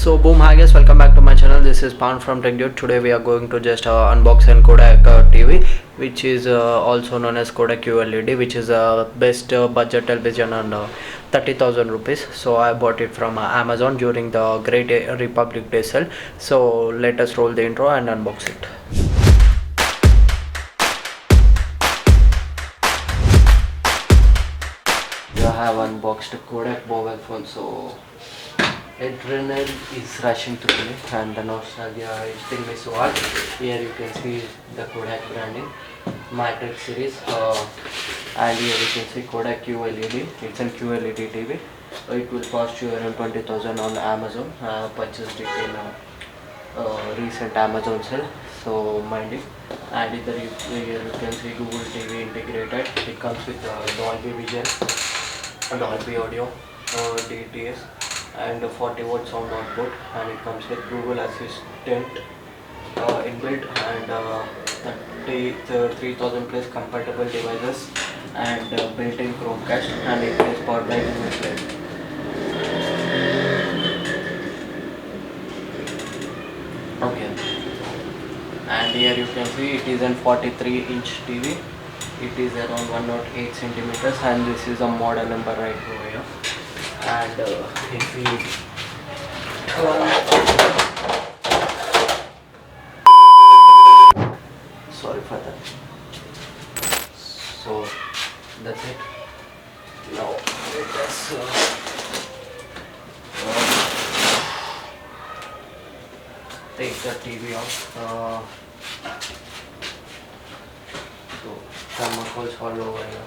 So boom, hi guys, welcome back to my channel. This is Pan from Tech Dude. Today we are going to just unbox an Kodak TV, which is also known as Kodak QLED, which is best budget television on 30,000 rupees. So I bought it from Amazon during the Great Republic Day sale. So let us roll the intro and unbox it. I have unboxed Kodak mobile phone, so adrenaline is rushing through me and the nostalgia is hitting me so hard. Here you can see the Kodak branding, Matrix series, and here you can see Kodak QLED. It's an QLED TV. It will cost you around 20,000 on Amazon. I purchased it in recent Amazon sale, so mind it. And here you can see Google TV integrated. It comes with Dolby Vision, Dolby Audio, DTS, and 40-watt sound output, and it comes with Google Assistant inbuilt, and 3000 plus compatible devices, and built-in Chromecast, and it is powered by Blu-ray. Okay, and here you can see it is an 43-inch TV. It is around 108 centimeters, and this is a model number right over here. And if we sorry for that. So that's it. Now let us take the TV off. So thermocols all over here.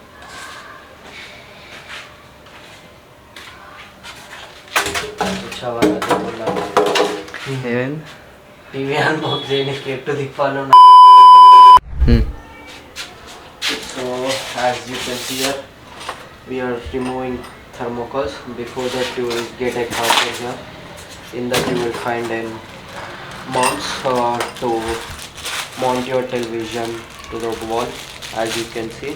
TV unbox to the follow. So as you can see here, we are removing thermocols. Before that you will get a cartridge here. In that you will find a mounts to mount your television to the wall. As you can see,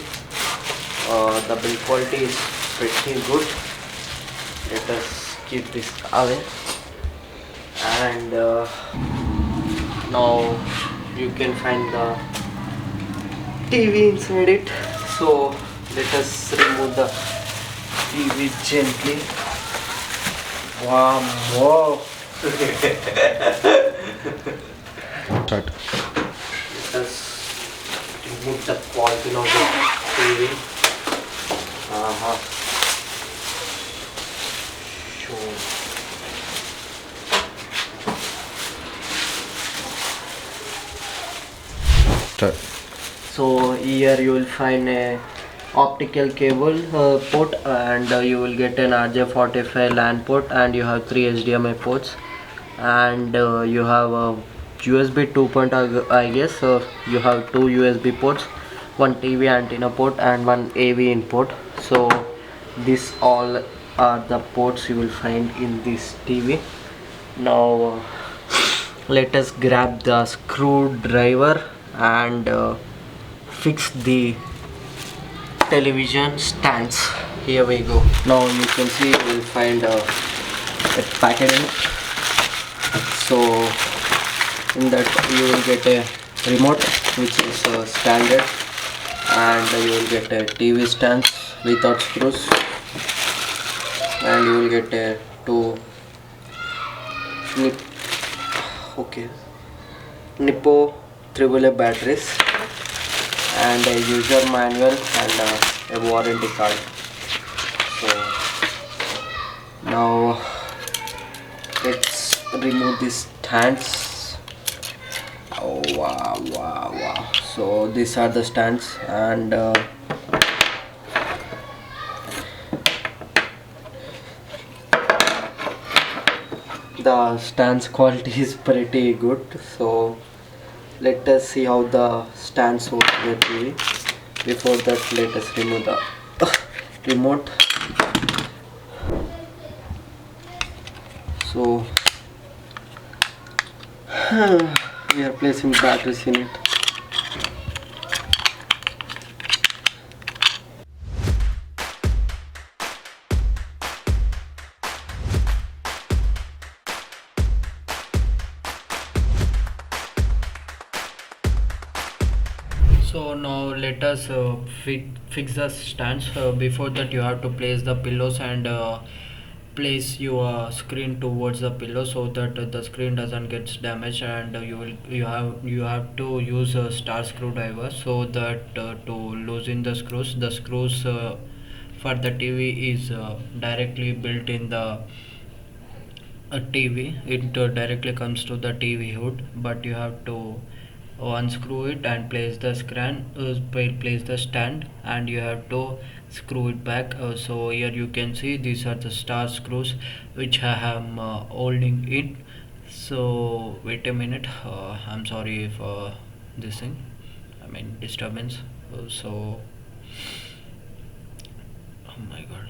the build quality is pretty good. Let us keep this away, and now you can find the TV inside it. So let us remove the TV gently. Wow. Start. Let us remove the quality of the TV. So here you will find a optical cable port, and you will get an RJ45 LAN port, and you have 3 HDMI ports, and you have a USB 2.0, I guess. So you have 2 USB ports, one TV antenna port, and one AV input. So this all are the ports you will find in this TV. Now let us grab the screwdriver and fix the television stands. Here we go. Now you can see you will find a packaging. So in that you will get a remote, which is standard, and you will get a TV stand without screws, and you will get a Nippo AAA batteries, and a user manual, and a warranty card. So now let's remove these stands. Oh wow. So these are the stands, and the stands quality is pretty good. So let us see how the stands work with the TV. Before that, let us remove the remote. So we are placing batteries in it. So now let us fix the stands. Before that, you have to place the pillows and place your screen towards the pillow so that the screen doesn't get damaged. And you have to use a star screwdriver so that to loosen the screws. The screws for the TV is directly built in the a TV. It directly comes to the TV hood, but you have to unscrew it and place the stand, and you have to screw it back. So here you can see these are the star screws which I am holding it. So wait a minute. I'm sorry for this thing. I mean disturbance. Oh my god.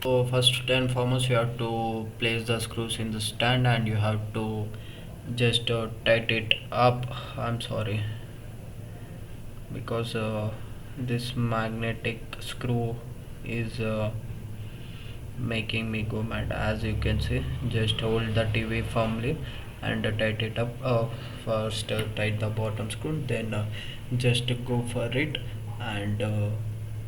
So first and foremost you have to place the screws in the stand and you have to just tighten it up. I'm sorry because this magnetic screw is making me go mad. As you can see, just hold the TV firmly and tighten it up. First tighten the bottom screw, then just go for it and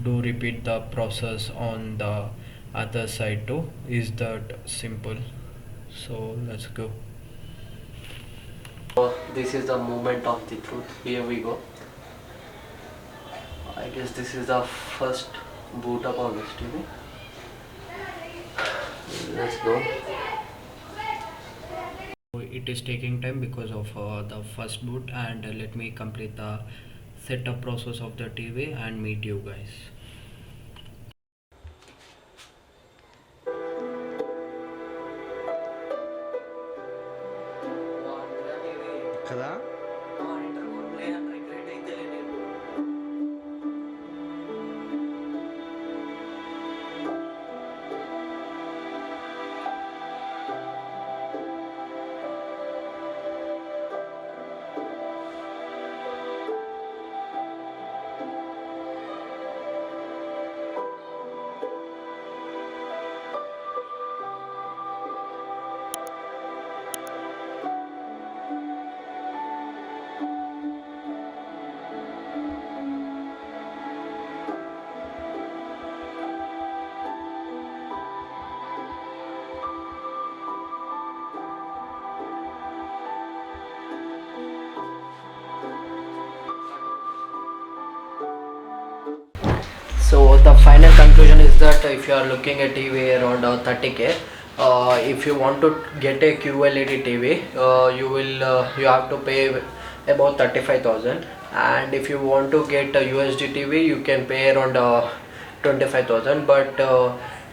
do repeat the process on the other side too. Is that simple? So let's go. This is the moment of the truth. Here we go. I guess this is the first boot up of this TV. Let's go. It is taking time because of the first boot, and let me complete the setup process of the TV and meet you guys. కదా So the final conclusion is that if you are looking at TV around 30k, if you want to get a QLED TV, you have to pay about 35,000, and if you want to get a USD TV, you can pay around 25,000. But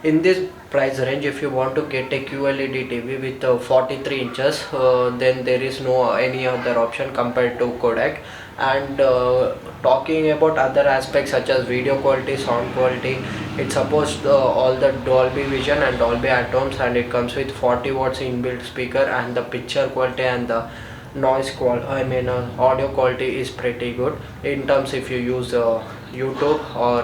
in this price range, if you want to get a QLED TV with 43 inches, then there is no any other option compared to Kodak. And talking about other aspects such as video quality, sound quality, it supports all the Dolby Vision and Dolby Atmos, and it comes with 40 watts inbuilt speaker, and the picture quality and the audio quality is pretty good in terms if you use YouTube or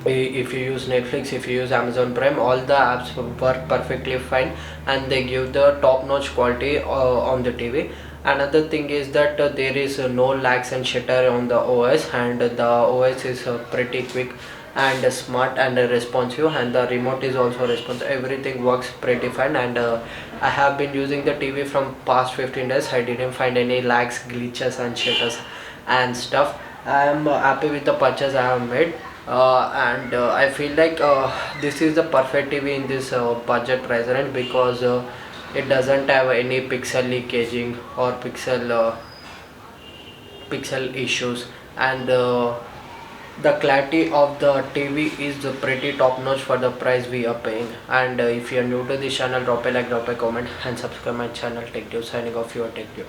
if you use Netflix, if you use Amazon Prime, all the apps work perfectly fine, and they give the top-notch quality on the TV. Another thing is that there is no lags and stutter on the OS, and the OS is pretty quick and smart and responsive, and the remote is also responsive. Everything works pretty fine, and I have been using the TV from past 15 days. I didn't find any lags, glitches and stutters and stuff. I am happy with the purchase I have made, and I feel like this is the perfect TV in this budget price range, because it doesn't have any pixel leakaging or pixel issues, and the clarity of the TV is pretty top notch for the price we are paying. And if you are new to this channel, drop a like, drop a comment and subscribe my channel. Tech Tube, signing off, your Tech Tube.